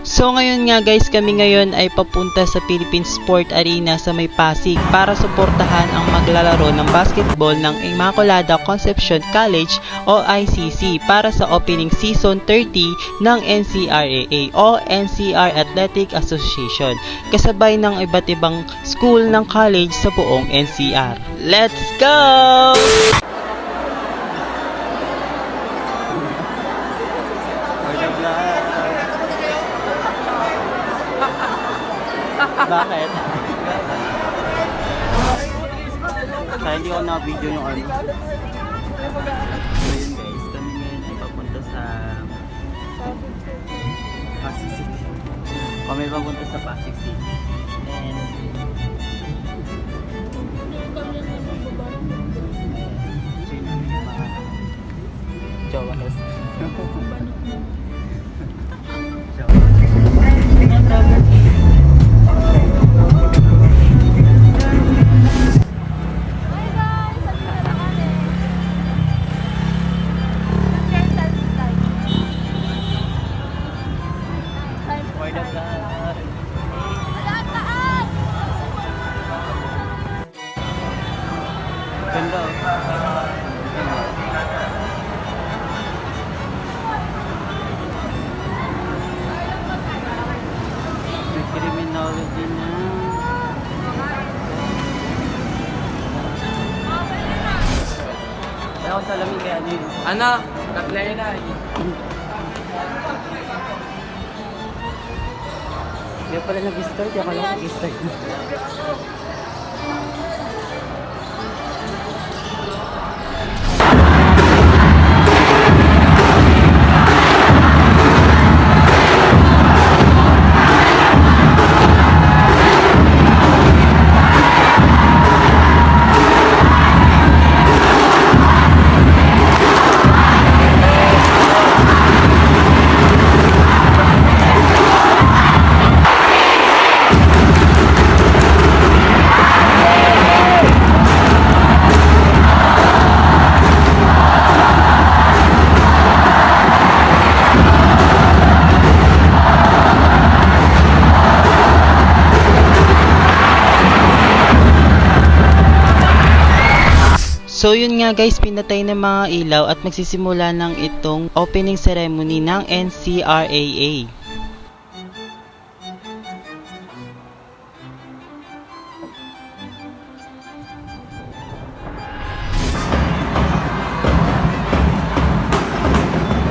So ngayon nga guys, kami ngayon ay papunta sa Philippine Sport Arena sa May Pasig para suportahan ang maglalaro ng basketball ng Immaculada Concepcion College o ICC para sa opening season 30 ng NCRAA o NCR Athletic Association, kasabay ng iba't ibang school ng college sa buong NCR. Let's go! Bakit? Kaya hindi ko na-video yung ano. So yun guys, kami ngayon ay papunta sa Pasig City. Kami papunta sa Pasig City. And sino yung mga jowa guys? Ganda. May criminology na. Kaya ako salamin kaya ano yun. Ano? Taglay na. Kaya pala nag-start. Kaya pala nag-start. So yun nga guys, pinatay ng mga ilaw at magsisimula ng itong opening ceremony ng NCRAA.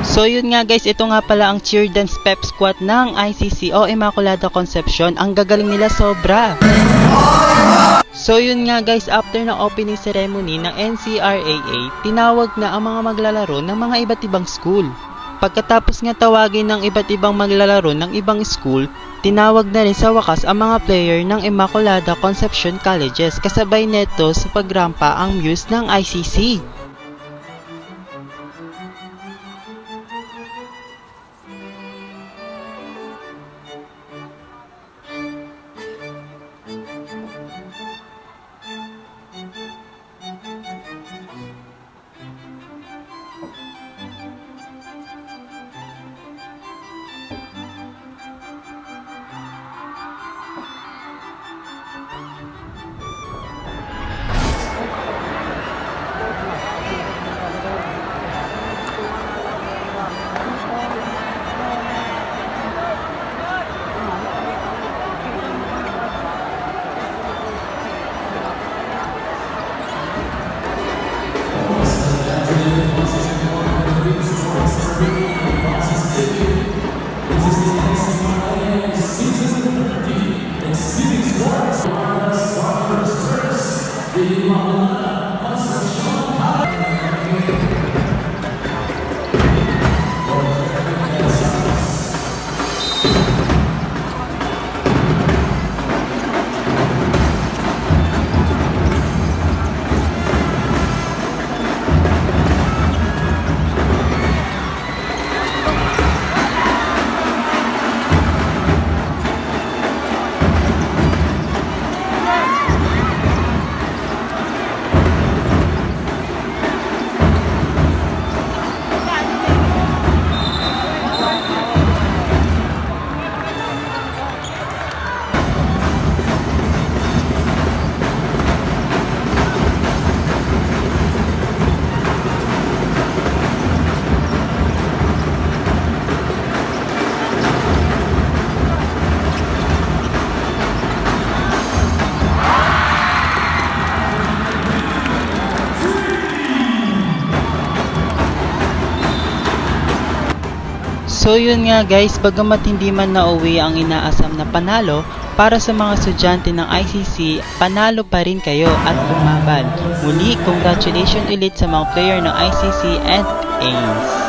So yun nga guys, ito nga pala ang cheer dance pep squad ng ICC o Immaculada Concepcion. Ang gagaling nila sobra. So yun nga guys, after ng opening ceremony ng NCRAA, tinawag na ang mga maglalaro ng mga iba't ibang school. Pagkatapos nga tawagin ng iba't ibang maglalaro ng ibang school, tinawag na rin sa wakas ang mga player ng Immaculada Concepcion Colleges, kasabay neto sa pagrampa ang muse ng ICC. So yun nga guys, bagamat hindi man nauwi ang inaasam na panalo, para sa mga estudyante ng ICC, panalo pa rin kayo at lumaban. Muli, congratulations ulit sa mga player ng ICC and AIMS.